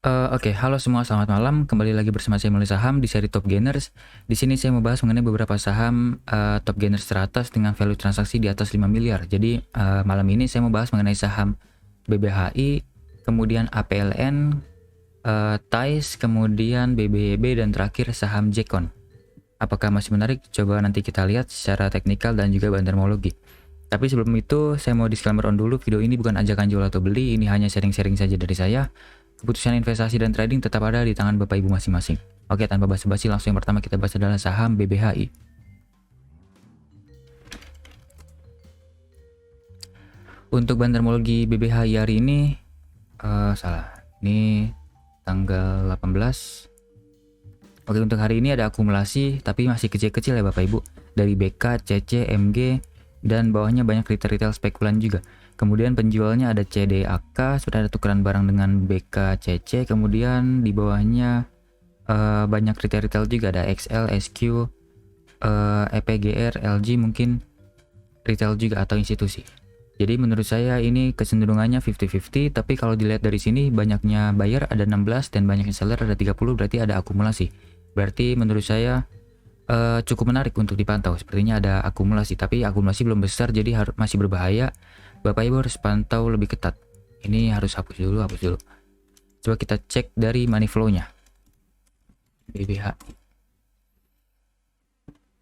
Oke, halo semua, selamat malam. Kembali lagi bersama saya Mulai Saham di seri Top Gainers. Di sini saya mau bahas mengenai beberapa saham Top Gainers teratas dengan value transaksi di atas 5 miliar. Jadi malam ini saya mau bahas mengenai saham BBHI, kemudian APLN, TAIS, kemudian BBYB, dan terakhir saham Jekon. Apakah masih menarik? Coba nanti kita lihat secara teknikal dan juga bantermologi. Tapi sebelum itu, saya mau disclaimer on dulu, video ini bukan ajakan jual atau beli, ini hanya sharing-sharing saja dari saya. Keputusan investasi dan trading tetap ada di tangan Bapak Ibu masing-masing. Oke, tanpa basa-basi, langsung yang pertama kita bahas adalah saham BBHI. Untuk bantermologi BBHI hari ini, ini tanggal 18. Oke, untuk hari ini ada akumulasi, tapi masih kecil-kecil ya Bapak Ibu. Dari BK, CC, MG, dan bawahnya banyak retail spekulan juga. Kemudian penjualnya ada CDAK, sudah ada tukeran barang dengan BKCC. Kemudian di bawahnya banyak retail juga, ada XL, SQ, EPGR, LG, mungkin retail juga atau institusi. Jadi menurut saya ini kecenderungannya 50-50, tapi kalau dilihat dari sini banyaknya buyer ada 16 dan banyaknya seller ada 30, berarti ada akumulasi. Berarti menurut saya cukup menarik untuk dipantau. Sepertinya ada akumulasi, tapi akumulasi belum besar, jadi masih berbahaya. Bapak Ibu harus pantau lebih ketat. Ini harus hapus dulu. Coba kita cek dari money flow-nya. BBH.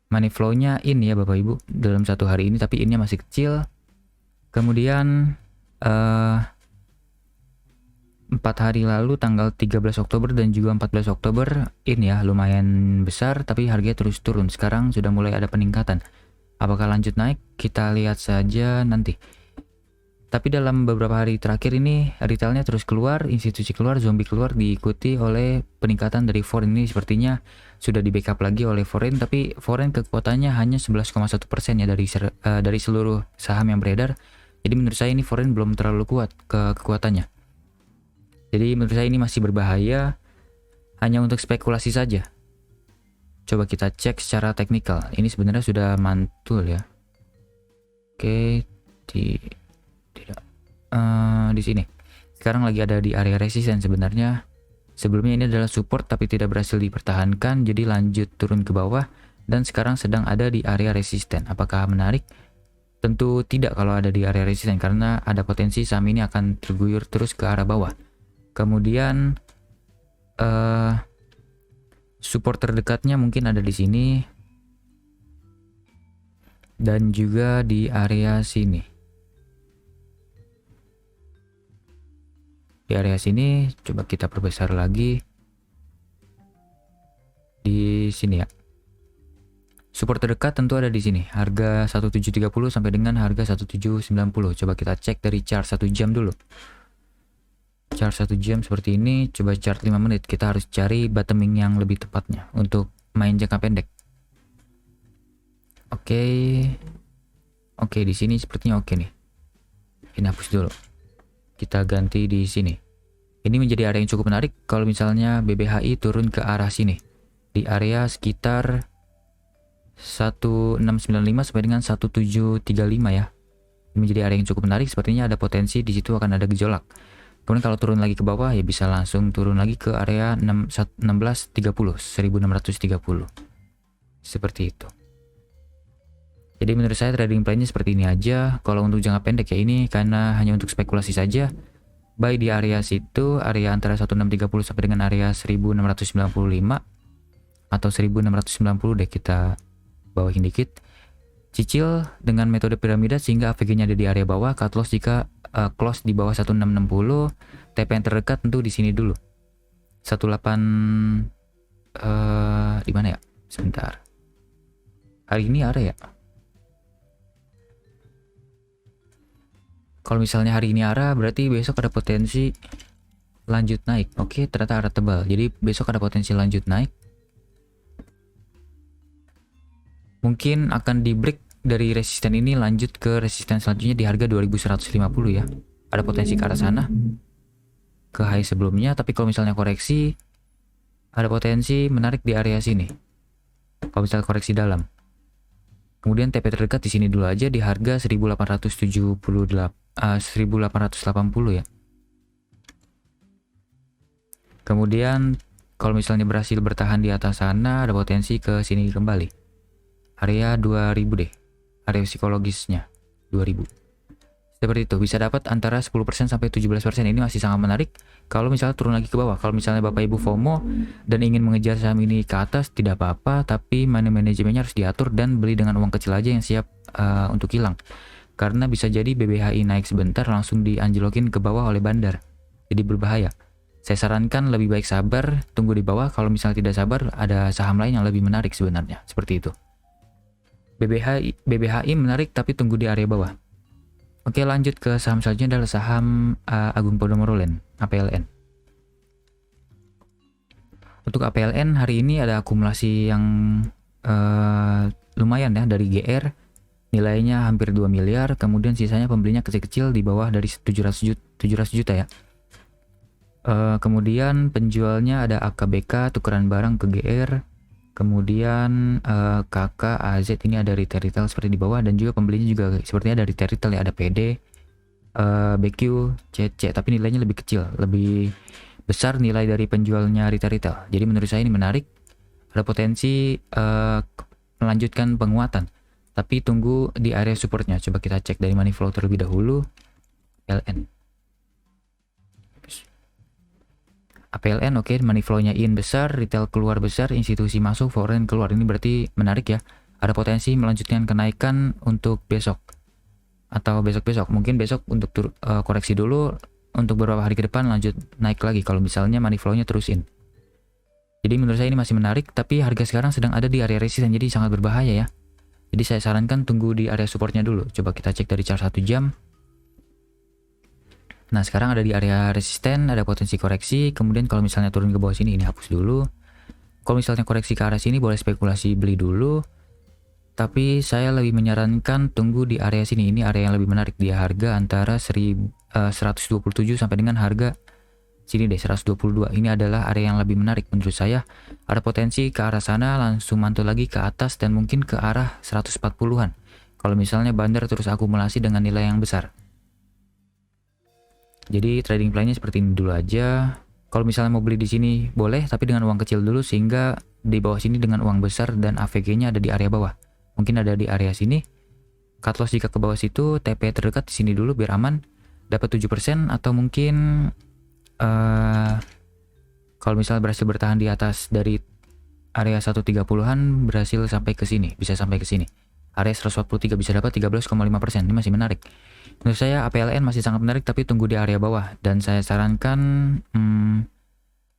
Money flow-nya in ya Bapak Ibu dalam satu hari ini, tapi ini masih kecil. Kemudian 4 hari lalu tanggal 13 Oktober dan juga 14 Oktober in ya, lumayan besar, tapi harganya terus turun. Sekarang sudah mulai ada peningkatan. Apakah lanjut naik? Kita lihat saja nanti. Tapi dalam beberapa hari terakhir ini retailnya terus keluar, institusi keluar, zombie keluar, diikuti oleh peningkatan dari foreign. Ini sepertinya sudah di backup lagi oleh foreign, tapi foreign kekuatannya hanya 11,1% ya dari seluruh saham yang beredar. Jadi menurut saya ini foreign belum terlalu kuat kekuatannya. Jadi menurut saya ini masih berbahaya, hanya untuk spekulasi saja. Coba kita cek secara teknikal. Ini sebenarnya sudah mantul ya. Oke, di sini. Sekarang lagi ada di area resisten sebenarnya. Sebelumnya ini adalah support tapi tidak berhasil dipertahankan, jadi lanjut turun ke bawah dan sekarang sedang ada di area resisten. Apakah menarik? Tentu tidak kalau ada di area resisten, karena ada potensi saham ini akan terguyur terus ke arah bawah. Kemudian support terdekatnya mungkin ada di sini dan juga di area sini. Di area sini coba kita perbesar lagi. Di sini ya. Support terdekat tentu ada di sini, harga 1730 sampai dengan harga 1790. Coba kita cek dari chart 1 jam dulu. Chart 1 jam seperti ini. Coba chart 5 menit. Kita harus cari bottoming yang lebih tepatnya untuk main jangka pendek. Oke, di sini sepertinya oke nih. Ini hapus dulu. Kita ganti di sini. Ini menjadi area yang cukup menarik kalau misalnya BBHI turun ke arah sini. Di area sekitar 1695 sampai dengan 1735 ya. Ini menjadi area yang cukup menarik, sepertinya ada potensi di situ akan ada gejolak. Kemudian kalau turun lagi ke bawah ya bisa langsung turun lagi ke area 1630. Seperti itu. Jadi menurut saya trading plan-nya seperti ini aja. Kalau untuk jangka pendek ya ini karena hanya untuk spekulasi saja. Buy di area situ, area antara 1630 sampai dengan area 1695 atau 1690 deh, kita bawahin dikit. Cicil dengan metode piramida sehingga AVG-nya ada di area bawah, cut loss jika close di bawah 1660. TP yang terdekat tentu di sini dulu. 18 di mana ya? Sebentar. Hari ini ada ya? Kalau misalnya hari ini arah, berarti besok ada potensi lanjut naik. Oke, ternyata arah tebal. Jadi besok ada potensi lanjut naik. Mungkin akan di break dari resisten ini lanjut ke resisten selanjutnya di harga 2150 ya. Ada potensi ke arah sana. Ke high sebelumnya, tapi kalau misalnya koreksi, ada potensi menarik di area sini. Kalau misalnya koreksi dalam. Kemudian TP terdekat di sini dulu aja di harga 1880 ya. Kemudian kalau misalnya berhasil bertahan di atas sana, ada potensi ke sini kembali. Area 2000 deh. Area psikologisnya 2000. Seperti itu, bisa dapat antara 10% sampai 17%. Ini masih sangat menarik. Kalau misalnya turun lagi ke bawah, kalau misalnya Bapak Ibu FOMO dan ingin mengejar saham ini ke atas, tidak apa-apa, tapi manajemennya harus diatur dan beli dengan uang kecil aja yang siap untuk hilang. Karena bisa jadi BBHI naik sebentar langsung dianjlokin ke bawah oleh bandar. Jadi berbahaya. Saya sarankan lebih baik sabar, tunggu di bawah. Kalau misalnya tidak sabar, ada saham lain yang lebih menarik sebenarnya. Seperti itu. BBHI menarik tapi tunggu di area bawah. Oke, lanjut ke saham selanjutnya adalah saham Agung Podomoro Land, APLN. Untuk APLN hari ini ada akumulasi yang lumayan ya dari GR, nilainya hampir 2 miliar, kemudian sisanya pembelinya kecil-kecil di bawah dari 700 juta ya. Kemudian penjualnya ada AKBK, tukeran barang ke GR, kemudian KK, AZ ini ada retail seperti di bawah, dan juga pembelinya juga sepertinya dari retail ya, ada PD, BQ, CC, tapi nilainya lebih kecil, lebih besar nilai dari penjualnya retail. Jadi menurut saya ini menarik, ada potensi melanjutkan penguatan, tapi tunggu di area supportnya. Coba kita cek dari money flow terlebih dahulu. APLN oke, money flow-nya in besar, retail keluar besar, institusi masuk, foreign keluar. Ini berarti menarik ya. Ada potensi melanjutkan kenaikan untuk besok atau besok-besok. Mungkin besok untuk koreksi dulu, untuk beberapa hari ke depan lanjut naik lagi kalau misalnya money flow-nya terus in. Jadi menurut saya ini masih menarik, tapi harga sekarang sedang ada di area resisten, jadi sangat berbahaya ya. Jadi saya sarankan tunggu di area supportnya dulu. Coba kita cek dari chart 1 jam. Nah, sekarang ada di area resisten, ada potensi koreksi. Kemudian kalau misalnya turun ke bawah sini, ini hapus dulu. Kalau misalnya koreksi ke arah sini, boleh spekulasi beli dulu. Tapi saya lebih menyarankan tunggu di area sini. Ini area yang lebih menarik. Dia harga antara 127 sampai dengan harga sini deh, 122. Ini adalah area yang lebih menarik menurut saya. Ada potensi ke arah sana, langsung mantul lagi ke atas, dan mungkin ke arah 140-an. Kalau misalnya bandar terus akumulasi dengan nilai yang besar. Jadi trading plan-nya seperti ini dulu aja. Kalau misalnya mau beli di sini boleh, tapi dengan uang kecil dulu, sehingga di bawah sini dengan uang besar dan AVG-nya ada di area bawah. Mungkin ada di area sini. Cut loss jika ke bawah situ, TP terdekat di sini dulu biar aman. Dapat 7% atau mungkin kalau misalnya berhasil bertahan di atas dari area 130-an, berhasil sampai ke sini, bisa sampai ke sini. Area 143 bisa dapat 13,5%. Ini masih menarik. Menurut saya APLN masih sangat menarik, tapi tunggu di area bawah, dan saya sarankan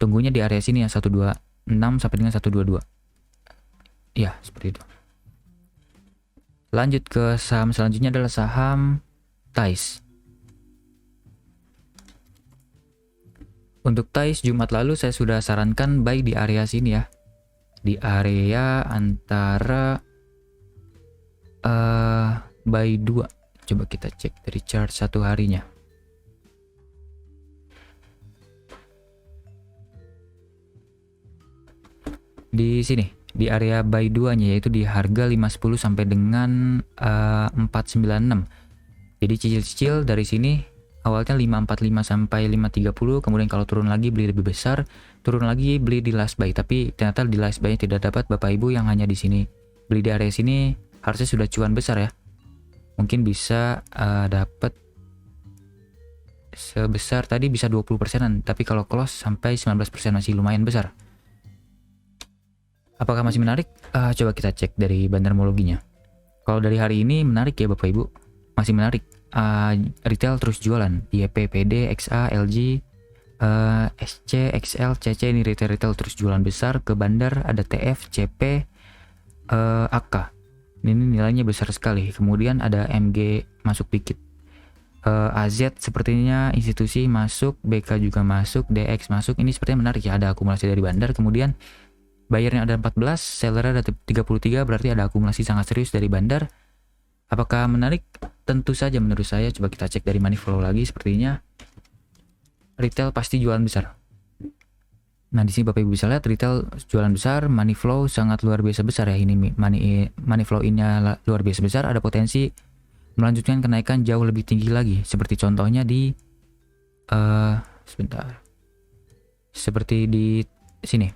tunggunya di area sini ya, 126 sampai dengan 122. Ya, seperti itu. Lanjut ke saham selanjutnya adalah saham TAIS. Untuk TAIS Jumat lalu saya sudah sarankan buy di area sini ya. Di area antara buy 2. Coba kita cek dari chart 1 harinya. Di sini, di area buy 2-nya, yaitu di harga 510 sampai dengan 496. Jadi cicil-cicil dari sini awalnya 545 sampai 530, kemudian kalau turun lagi beli lebih besar, turun lagi beli di last buy. Tapi ternyata di last buy tidak dapat Bapak Ibu yang hanya di sini. Beli di area sini harusnya sudah cuan besar ya. Mungkin bisa dapat sebesar tadi bisa 20%-an, tapi kalau close sampai 19% masih lumayan besar. Apakah masih menarik? Coba kita cek dari bandarmologinya. Kalau dari hari ini menarik ya Bapak Ibu, masih menarik. Retail terus jualan, YP, PD, XA, LG, SC, XL, CC, ini retail terus jualan besar. Ke bandar ada TF, CP, AK. Ini nilainya besar sekali. Kemudian ada MG masuk dikit. AZ sepertinya institusi masuk, BK juga masuk, DX masuk. Ini sepertinya menarik ya, ada akumulasi dari bandar. Kemudian bayarnya ada 14, sellernya ada 33, berarti ada akumulasi sangat serius dari bandar. Apakah menarik? Tentu saja menurut saya. Coba kita cek dari money flow lagi. Sepertinya retail pasti jualan besar. Nah, di sini Bapak Ibu bisa lihat retail jualan besar, money flow sangat luar biasa besar ya. Ini money flow ini luar biasa besar, ada potensi melanjutkan kenaikan jauh lebih tinggi lagi. Seperti contohnya di sebentar. Seperti di sini.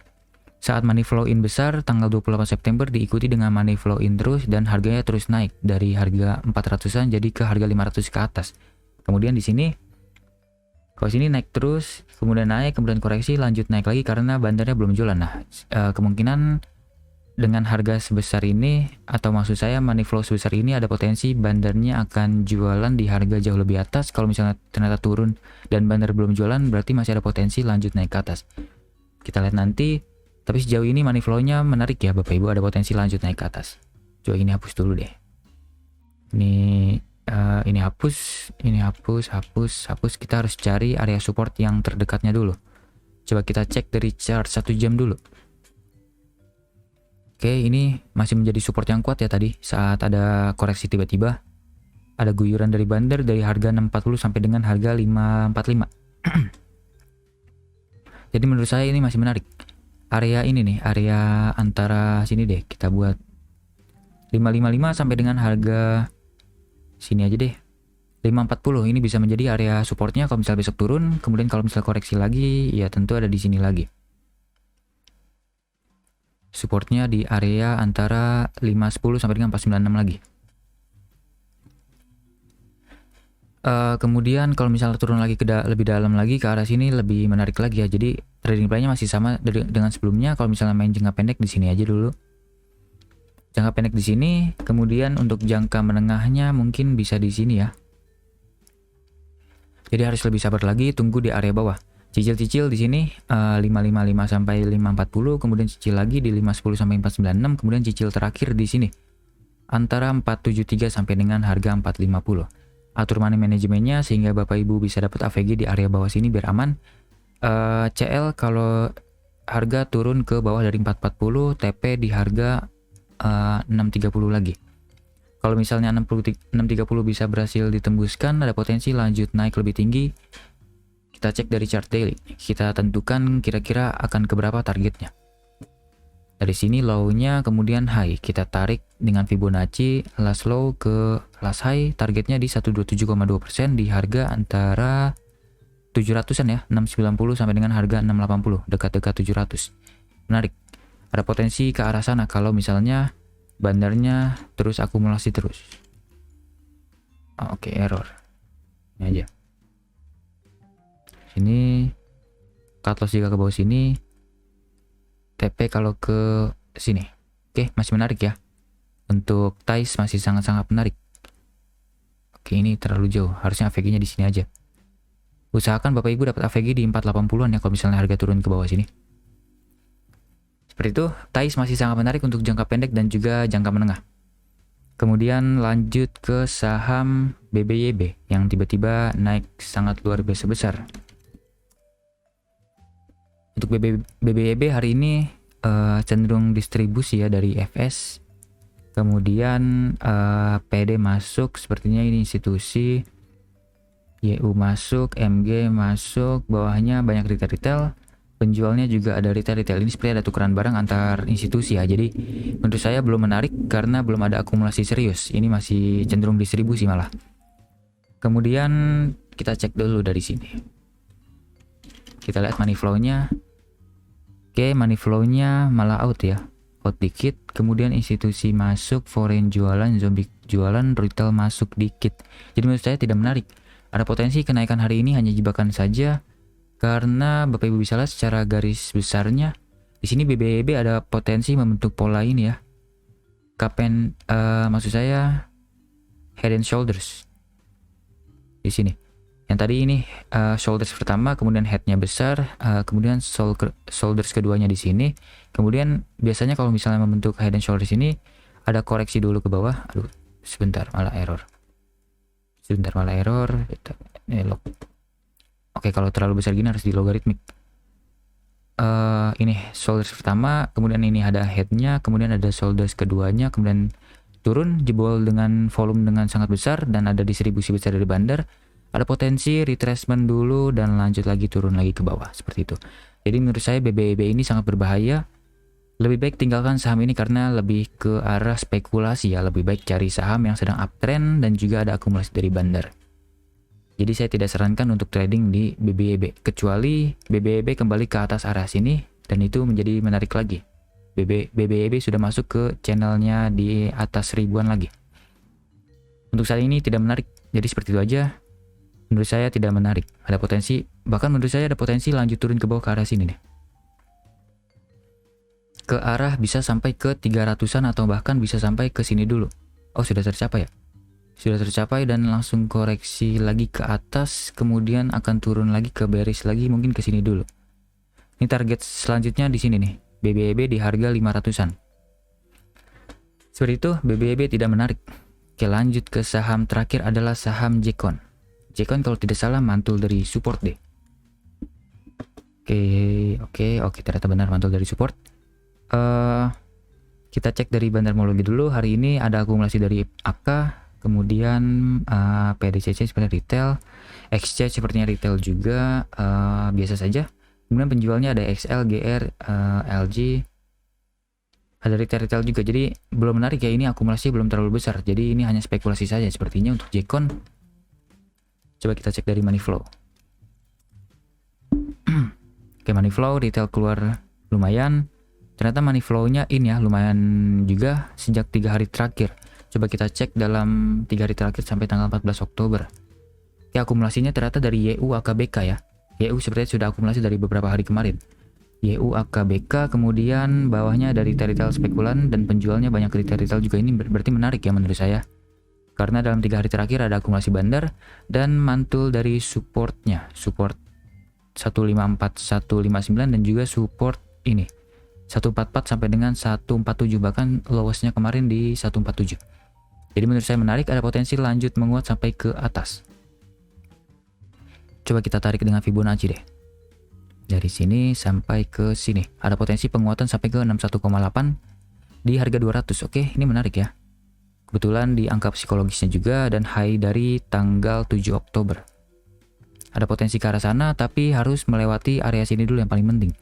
Saat money flow in besar tanggal 28 September diikuti dengan money flow in terus dan harganya terus naik dari harga 400-an jadi ke harga 500 ke atas. Kemudian di sini kalau sini naik terus, kemudian naik, kemudian koreksi, lanjut naik lagi karena bandarnya belum jualan. Nah, kemungkinan dengan harga sebesar ini, atau maksud saya money flow sebesar ini, ada potensi bandarnya akan jualan di harga jauh lebih atas. Kalau misalnya ternyata turun dan bandar belum jualan, berarti masih ada potensi lanjut naik ke atas. Kita lihat nanti, tapi sejauh ini money flow-nya menarik ya Bapak Ibu, ada potensi lanjut naik ke atas. Coba ini hapus dulu deh. Ini hapus. Kita harus cari area support yang terdekatnya dulu. Coba kita cek dari chart 1 jam dulu. Oke, ini masih menjadi support yang kuat ya tadi saat ada koreksi tiba-tiba. Ada guyuran dari bandar dari harga 640 sampai dengan harga 545. Jadi menurut saya ini masih menarik. Area ini nih, area antara sini deh, kita buat 555 sampai dengan harga sini aja deh. 540 ini bisa menjadi area supportnya kalau misalnya besok turun, kemudian kalau misalnya koreksi lagi, ya tentu ada di sini lagi. Supportnya di area antara 510 sampai dengan 496 lagi. Kemudian kalau misalnya turun lagi ke lebih dalam lagi ke arah sini lebih menarik lagi ya. Jadi trading plan-nya masih sama dengan sebelumnya. Kalau misalnya main jangka pendek di sini aja dulu. Jangka pendek di sini, kemudian untuk jangka menengahnya mungkin bisa di sini ya. Jadi harus lebih sabar lagi, tunggu di area bawah. Cicil-cicil di sini 555 sampai 540, kemudian cicil lagi di 510 sampai 496, kemudian cicil terakhir di sini antara 473 sampai dengan harga 450. Atur money manajemennya sehingga Bapak Ibu bisa dapat AVG di area bawah sini biar aman. CL kalau harga turun ke bawah dari 440, TP di harga 630 lagi. Kalau misalnya 630 bisa berhasil ditembuskan, ada potensi lanjut naik lebih tinggi. Kita cek dari chart daily. Kita tentukan kira-kira akan ke berapa targetnya. Dari sini low-nya kemudian high. Kita tarik dengan Fibonacci last low ke last high. Targetnya di 127,2% di harga antara 700-an ya. 690 sampai dengan harga 680. Dekat-dekat 700. Menarik. Ada potensi ke arah sana kalau misalnya bandarnya terus akumulasi terus. Oke, error. Ini aja. Sini cut loss juga ke bawah sini. TP kalau ke sini. Oke, masih menarik ya. Untuk TAIS masih sangat-sangat menarik. Oke, ini terlalu jauh. Harusnya AVG-nya di sini aja. Usahakan Bapak Ibu dapat AVG di 480-an ya kalau misalnya harga turun ke bawah sini. Seperti itu, TAIS masih sangat menarik untuk jangka pendek dan juga jangka menengah. Kemudian lanjut ke saham BBYB yang tiba-tiba naik sangat luar biasa besar. Untuk BBYB hari ini cenderung distribusi ya dari FS. Kemudian PD masuk, sepertinya ini institusi. YU masuk, MG masuk, bawahnya banyak retail. Penjualnya juga ada retail. Ini seperti ada tukeran barang antar institusi ya. Jadi menurut saya belum menarik karena belum ada akumulasi serius. Ini masih cenderung distribusi malah. Kemudian kita cek dulu dari sini. Kita lihat money flow-nya. Oke, money flow-nya malah out ya. Out dikit. Kemudian institusi masuk, foreign jualan, zombie jualan, retail masuk dikit. Jadi menurut saya tidak menarik. Ada potensi kenaikan hari ini hanya jebakan saja. Karena Bapak Ibu bisa lihat secara garis besarnya di sini BBYB ada potensi membentuk pola ini ya. Maksud saya head and shoulders. Di sini. Yang tadi ini shoulders pertama, kemudian headnya besar, kemudian shoulders keduanya di sini. Kemudian biasanya kalau misalnya membentuk head and shoulders ini ada koreksi dulu ke bawah. Aduh, sebentar malah error. Ini lock. Oke, kalau terlalu besar gini harus di logaritmik. Ini shoulders pertama, kemudian ini ada headnya, kemudian ada shoulders keduanya, kemudian turun jebol dengan volume dengan sangat besar dan ada distribusi besar dari bandar. Ada potensi retracement dulu dan lanjut lagi turun lagi ke bawah seperti itu. Jadi menurut saya BBYB ini sangat berbahaya. Lebih baik tinggalkan saham ini karena lebih ke arah spekulasi ya. Lebih baik cari saham yang sedang uptrend dan juga ada akumulasi dari bandar. Jadi saya tidak sarankan untuk trading di BBEB, kecuali BBEB kembali ke atas area sini dan itu menjadi menarik lagi. BBEB sudah masuk ke channelnya di atas ribuan lagi. Untuk saat ini tidak menarik, jadi seperti itu aja. Menurut saya tidak menarik, ada potensi, bahkan menurut saya ada potensi lanjut turun ke bawah ke arah sini nih. Ke arah bisa sampai ke 300-an atau bahkan bisa sampai ke sini dulu. Oh, sudah tercapai ya? Sudah tercapai dan langsung koreksi lagi ke atas, kemudian akan turun lagi ke bearish lagi, mungkin ke sini dulu. Ini target selanjutnya di sini nih, BBEB di harga 500-an. Seperti itu, BBEB tidak menarik. Oke, lanjut ke saham terakhir adalah saham Jekon. Jekon kalau tidak salah mantul dari support deh. Oke, ternyata benar mantul dari support. Kita cek dari bandarmologi dulu. Hari ini ada akumulasi dari AK, kemudian PDCC seperti retail, exchange sepertinya retail juga, biasa saja. Kemudian penjualnya ada XL, GR, LG, ada retail juga. Jadi belum menarik ya, ini akumulasi belum terlalu besar. Jadi ini hanya spekulasi saja sepertinya untuk Jekon. Coba kita cek dari money flow. Oke, money flow retail keluar lumayan. Ternyata money flow-nya ini ya lumayan juga sejak 3 hari terakhir. Coba kita cek dalam 3 hari terakhir sampai tanggal 14 Oktober. Oke, akumulasinya ternyata dari YU AKBK ya. YU sepertinya sudah akumulasi dari beberapa hari kemarin. YU AKBK, kemudian bawahnya dari retail spekulan dan penjualnya banyak retail juga. Ini berarti menarik ya menurut saya. Karena dalam 3 hari terakhir ada akumulasi bandar dan mantul dari supportnya. Support 154, 159 dan juga support ini 144 sampai dengan 147, bahkan lowestnya kemarin di 147. Jadi menurut saya menarik, ada potensi lanjut menguat sampai ke atas. Coba kita tarik dengan Fibonacci deh. Dari sini sampai ke sini ada potensi penguatan sampai ke 61,8 di harga 200. Oke, ini menarik ya. Kebetulan di angka psikologisnya juga dan high dari tanggal 7 Oktober. Ada potensi ke arah sana, tapi harus melewati area sini dulu yang paling penting.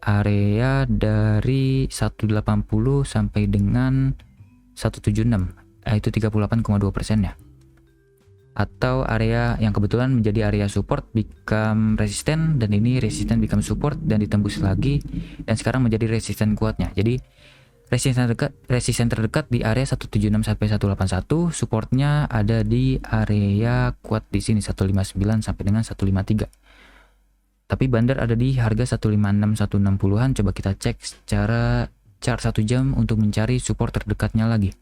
Area dari 180 sampai dengan 176, itu 38,2% ya. Atau area yang kebetulan menjadi area support become resisten, dan ini resisten become support dan ditembus lagi dan sekarang menjadi resisten kuatnya. Jadi resisten terdekat di area 176 sampai 181, supportnya ada di area kuat di sini 159 sampai dengan 153. Tapi bandar ada di harga 156 160-an. Coba kita cek secara chart 1 jam untuk mencari support terdekatnya lagi.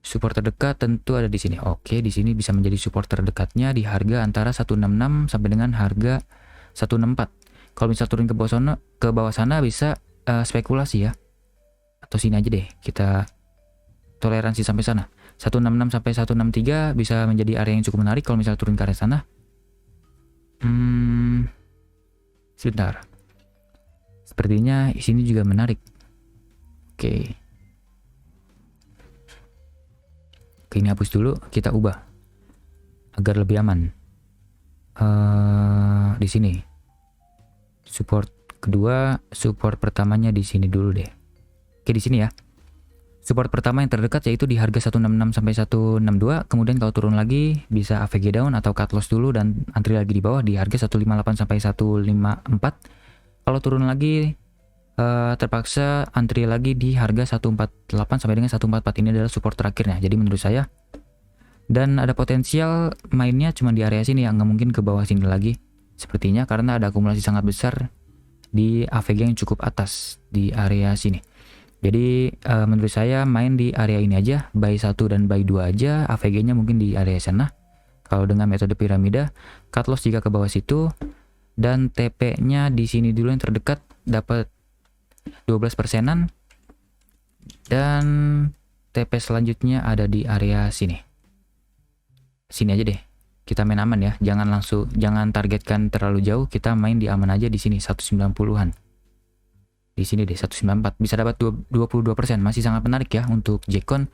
Support terdekat tentu ada di sini. Oke, di sini bisa menjadi support terdekatnya di harga antara 166 sampai dengan harga 164. Kalau misal turun ke bawah sana bisa spekulasi ya. Atau sini aja deh, kita toleransi sampai sana. 166 sampai 163 bisa menjadi area yang cukup menarik kalau misal turun ke arah sana. Sebentar. Sepertinya di sini juga menarik. Oke, ini hapus dulu, kita ubah agar lebih aman. Di sini support kedua, support pertamanya di sini dulu deh. Oke, di sini ya. Support pertama yang terdekat yaitu di harga 166 sampai 162. Kemudian kalau turun lagi bisa AVG down atau cut loss dulu dan antri lagi di bawah di harga 158 sampai 154. Kalau turun lagi terpaksa antri lagi di harga 148 sampai dengan 144. Ini adalah support terakhirnya. Jadi menurut saya, dan ada potensial mainnya cuma di area sini, yang nggak mungkin ke bawah sini lagi sepertinya, karena ada akumulasi sangat besar di AVG yang cukup atas di area sini. Jadi menurut saya main di area ini aja, buy 1 dan buy 2 aja, AVG-nya mungkin di area sana. Kalau dengan metode piramida, cut loss jika ke bawah situ, dan TP-nya di sini dulu yang terdekat dapat 12%-an, dan TP selanjutnya ada di area sini. Sini aja deh, kita main aman ya, jangan targetkan terlalu jauh, kita main di aman aja di sini 190-an. Di sini deh 194 bisa dapat 22%, masih sangat menarik ya untuk Jekon,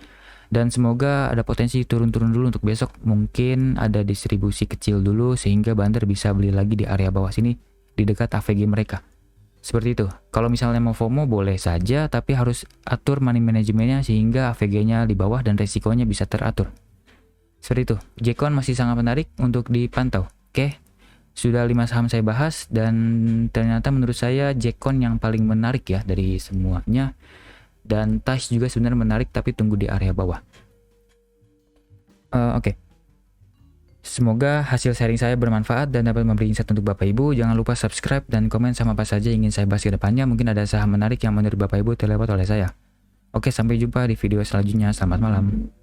dan semoga ada potensi turun-turun dulu untuk besok. Mungkin ada distribusi kecil dulu sehingga bandar bisa beli lagi di area bawah sini di dekat AVG mereka. Seperti itu. Kalau misalnya mau FOMO boleh saja, tapi harus atur money manajemennya sehingga AVG-nya di bawah dan resikonya bisa teratur. Seperti itu, Jcon masih sangat menarik untuk dipantau. Oke, sudah 5 saham saya bahas dan ternyata menurut saya Jcon yang paling menarik ya dari semuanya. Dan TAS juga sebenarnya menarik tapi tunggu di area bawah. Oke. Semoga hasil sharing saya bermanfaat dan dapat memberi insight untuk Bapak Ibu. Jangan lupa subscribe dan komen sama apa saja yang ingin saya bahas ke depannya. Mungkin ada saham menarik yang menurut Bapak Ibu terlewat oleh saya. Oke, sampai jumpa di video selanjutnya. Selamat malam.